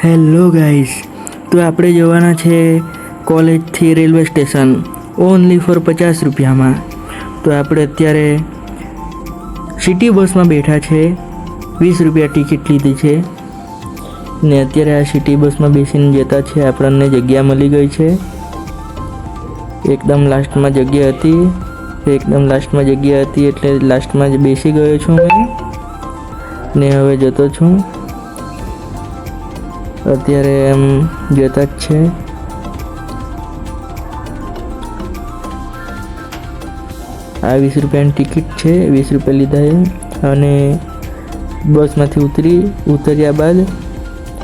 Hello guys, તો આપણે જવાના છે કોલેજથી રેલવે સ્ટેશન ઓનલી ફોર 50 રૂપિયામાં. તો આપણે અત્યારે સિટી બસમાં બેઠા છે, 20 રૂપિયા ટિકિટ લીધી છે ને અત્યારે આ સિટી બસમાં બેસીને જતા છે. આપણને જગ્યા મળી ગઈ છે, એકદમ લાસ્ટમાં જગ્યા હતી એટલે લાસ્ટમાં જ બેસી ગયો છું મેં ને હવે જતો છું. અત્યારે એમ જતા જ છે. આ 20 રૂપિયાની ટિકિટ છે, 20 રૂપિયા લીધા છે અને બસમાંથી ઉતર્યા બાદ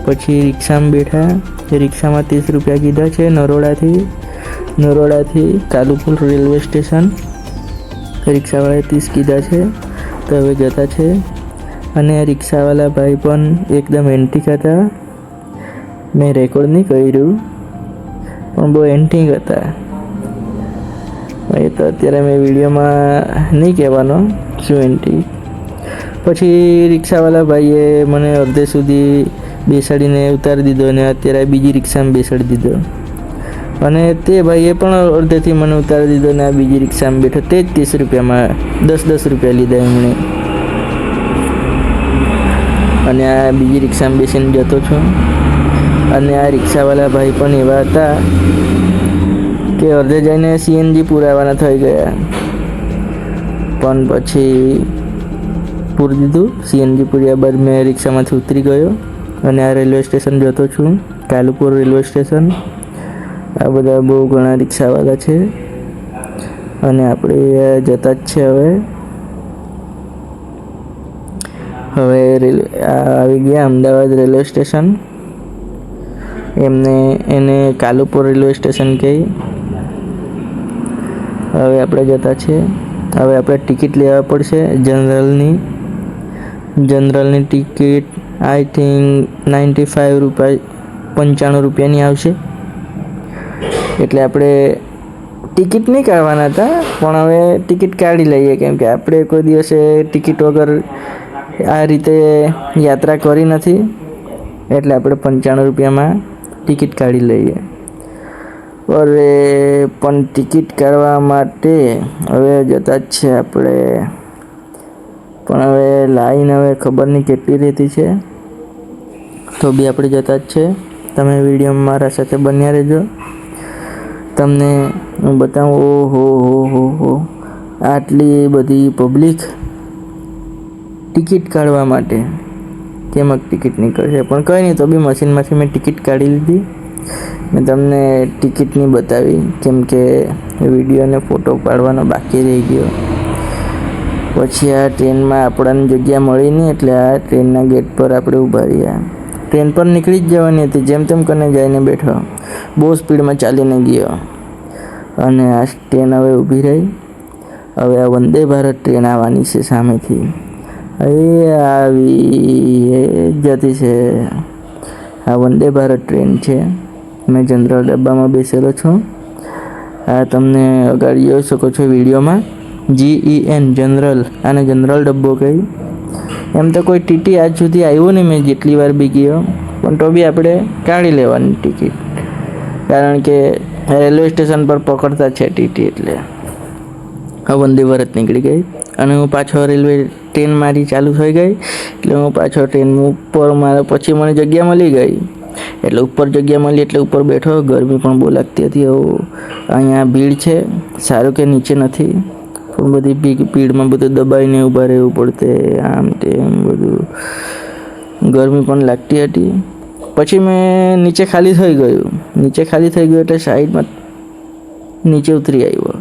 પછી રિક્ષામાં બેઠા. રિક્ષામાં 30 રૂપિયા કીધા છે નરોડાથી કાલુપુર રેલવે સ્ટેશન. રિક્ષાવાળાએ 30 કીધા છે તો હવે જતા છે. અને રિક્ષાવાળા ભાઈ પણ એકદમ એન્ટિક હતા. મેં રેકોર્ડ નહીં કર્યું પણ બહુ એન્ટિક હતા. એ તો અત્યારે મેં વિડીયોમાં નહીં કહેવાનો શું એન્ટિક. પછી રિક્ષાવાળા ભાઈએ મને અડધે સુધી બેસાડીને ઉતારી દીધો અને અત્યારે બીજી રિક્ષામાં બેસાડી દીધો. અને તે ભાઈએ પણ અડધેથી મને ઉતારી દીધો અને આ બીજી રિક્ષામાં બેઠો. તે જ 30 રૂપિયામાં 10 રૂપિયા લીધા એમણે. અને આ બીજી રિક્ષામાં બેસીને જતો છું. અને આ રિક્ષાવાળા ભાઈ પણ એવા હતા કે અડધે જઈને સીએનજી પુરાવાના થઈ ગયા, પણ પછી પૂરી દીધું. સીએનજી પૂર્યા બાદ મેં રિક્ષામાંથી ઉતરી ગયો અને આ રેલવે સ્ટેશન જતો છું, કાલુપુર રેલવે સ્ટેશન. આ બધા બહુ ઘણા રિક્ષાવાળા છે અને આપણે જતા જ છે. હવે આવી ગયા અમદાવાદ રેલવે સ્ટેશન. એને કાલુપુર રેલવે સ્ટેશન કહે. હવે આપણે જતા છે. હવે આપણે ટિકિટ લેવા પડશે જનરલની ટિકિટ આઈ થિંક 95 રૂપિયાની આવશે. એટલે આપણે ટિકિટ નહીં કાઢવાના હતા પણ હવે ટિકિટ કાઢી લઈએ, કેમ કે આપણે કોઈ દિવસે ટિકિટ વગર આ રીતે યાત્રા કરી નથી. એટલે આપણે 95 રૂપિયામાં ટિકિટ કાઢી લઈએ. અરે પણ ટિકિટ કાઢવા માટે હવે જતા જ છે આપણે. પણ હવે લાઈન હવે ખબર નહીં કેટલી રહેતી છે, તો બી આપણે જતા જ છે. તમે વિડીયોમાં મારા સાથે બન્યા રહેજો. તમને હું બતાવું. ઓહો આટલી બધી પબ્લિક ટિકિટ કાઢવા માટે. કેમ ટિકિટ નીકળશે પણ કંઈ નહીં, તો બી મશીનમાંથી મેં ટિકિટ કાઢી લીધી. મેં તમને ટિકિટ નહીં બતાવી કેમ કે વિડીયોને ફોટો પાડવાનો બાકી રહી ગયો. પછી આ ટ્રેનમાં આપણને જગ્યા મળી નહીં એટલે આ ટ્રેનના ગેટ પર આપણે ઊભા રહ્યા. ટ્રેન પર નીકળી જ જવાની હતી, જેમ તેમ કરીને જઈને બેઠો. બહુ સ્પીડમાં ચાલીને ગયો અને આ ટ્રેન હવે ઊભી રહી. હવે આ વંદે ભારત ટ્રેન આવવાની છે સામેથી. જતી છે. આ વંદે ભારત ટ્રેન છે. મેં જનરલ ડબ્બામાં બેસેલો છું. આ તમને અગાડી જોઈ શકો છો વિડીયોમાં. GEN જનરલ, આને જનરલ ડબ્બો કહી. એમ તો કોઈ ટીટી આજ સુધી આવ્યું નહીં, મેં જેટલી વાર બી ગયો, પણ તો બી આપણે કાઢી લેવાની ટિકિટ, કારણ કે રેલવે સ્ટેશન પર પકડતા છે ટીટી. એટલે વંદે ભારત નીકળી ગઈ અને હું પાછો રેલવે ટ્રેન મારી ચાલુ થઈ ગઈ. એટલે હું પાછો ટ્રેન ઉપર પછી મને જગ્યા મળી ગઈ. એટલે ઉપર જગ્યા મળી એટલે ઉપર બેઠો. ગરમી પણ બહુ લાગતી હતી. અહીંયા ભીડ છે, સારું કે નીચે નથી, પણ બધી ભીડમાં બધું દબાઈને ઊભા રહેવું પડતે, આમ તેમ બધું. ગરમી પણ લાગતી હતી. પછી મેં નીચે ખાલી થઈ ગયું એટલે સાઈડમાં નીચે ઉતરી આવ્યો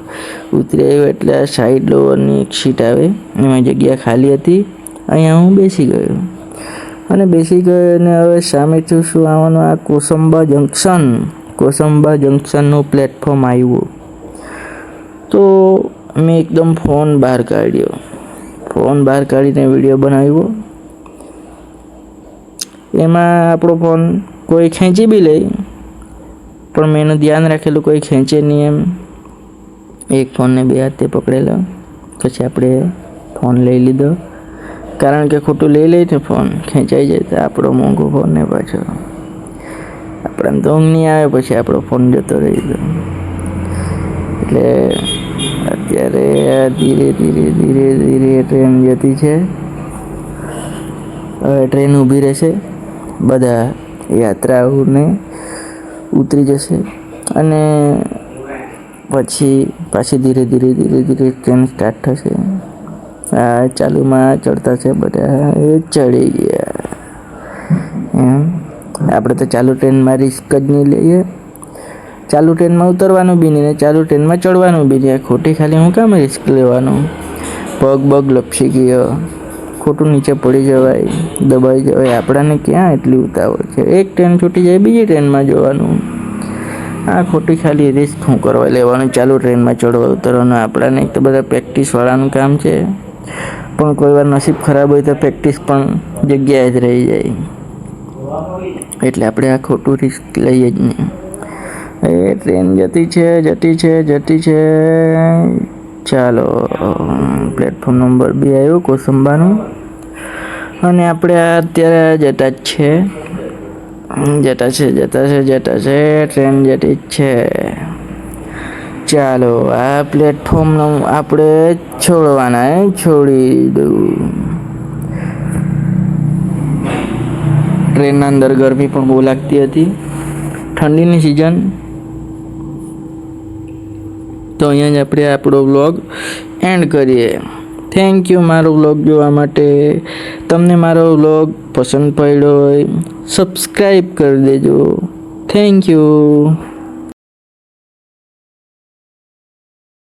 એટલે આ સાઈડ લોવરની એક સીટ આવે, એમાં જગ્યા ખાલી હતી. અહીંયા હું બેસી ગયો અને હવે સામેથી શું આવવાનું, આ કોસંબા જંકશનનું પ્લેટફોર્મ આવ્યું. તો મેં એકદમ ફોન બહાર કાઢીને વિડીયો બનાવ્યો. એમાં આપણો ફોન કોઈ ખેંચી બી લે, પણ મેં એનું ધ્યાન રાખેલું કોઈ ખેંચે નહીં એમ. એક ફોનને 2 હાથે પકડેલો. પછી આપણે ફોન લઈ લીધો, કારણ કે ખોટું લઈ લે તો ફોન ખેંચાઈ જાય તો આપણો મોંઘો ફોન ને પાછો. આપણને તો ઊંઘ નહીં આવે, પછી આપણો ફોન જતો રહી ગયો. એટલે અત્યારે ધીરે ધીરે ધીરે ધીરે ટ્રેન જતી છે. હવે ટ્રેન ઊભી રહેશે, બધા યાત્રાળુઓને ઉતરી જશે અને પછી પાછી ધીરે ધીરે ધીરે ધીરે ટ્રેન સ્ટાર્ટ થશે. આ ચાલુમાં ચડતા છે બધા, એ ચડી ગયા. એમ આપણે તો ચાલુ ટ્રેનમાં રિસ્ક જ નહીં લઈએ. ચાલુ ટ્રેનમાં ઉતરવાનું બી નહીં ને ચાલુ ટ્રેનમાં ચડવાનું બી નહીં. ખોટી ખાલી હું કામ રિસ્ક લેવાનું? પગ બગ લપસી ગયો, ખોટું નીચે પડી જવાય, દબાઈ જવાય. આપણાને ક્યાં એટલી ઉતાવળ છે? એક ટ્રેન છૂટી જાય બીજી ટ્રેનમાં જવાનું. આ ખોટી ખાલી રિસ્ક શું કરવા લેવાનું? ચાલુ ટ્રેનમાં ચડવા ઉતરવાનું. આપણાને એક તો બધા પ્રેક્ટિસવાળાનું કામ છે, પણ કોઈ વાર નસીબ ખરાબ હોય તો પ્રેક્ટિસ પણ જગ્યાએ જ રહી જાય. એટલે આપણે આ ખોટું રિસ્ક લઈએ જ નહીં. એ ટ્રેન જતી છે. ચાલો, પ્લેટફોર્મ નંબર 2 આવ્યું કોસંબાનું, અને આપણે અત્યારે જતા છે. ટ્રેન જતી જ છે. ચાલો, આ પ્લેટફોર્મ આપણે છોડવાના, છોડી દઉં. ટ્રેનના અંદર ગરમી પણ બહુ લાગતી હતી, ઠંડીની સિઝન. તો અહીંયા જ આપણે આપણો વ્લોગ એન્ડ કરીએ. થેન્ક યુ મારો વ્લોગ જોવા માટે. તમને મારો વ્લોગ પસંદ પડ્યો હોય સબસ્ક્રાઈબ કરી દેજો. Thank you.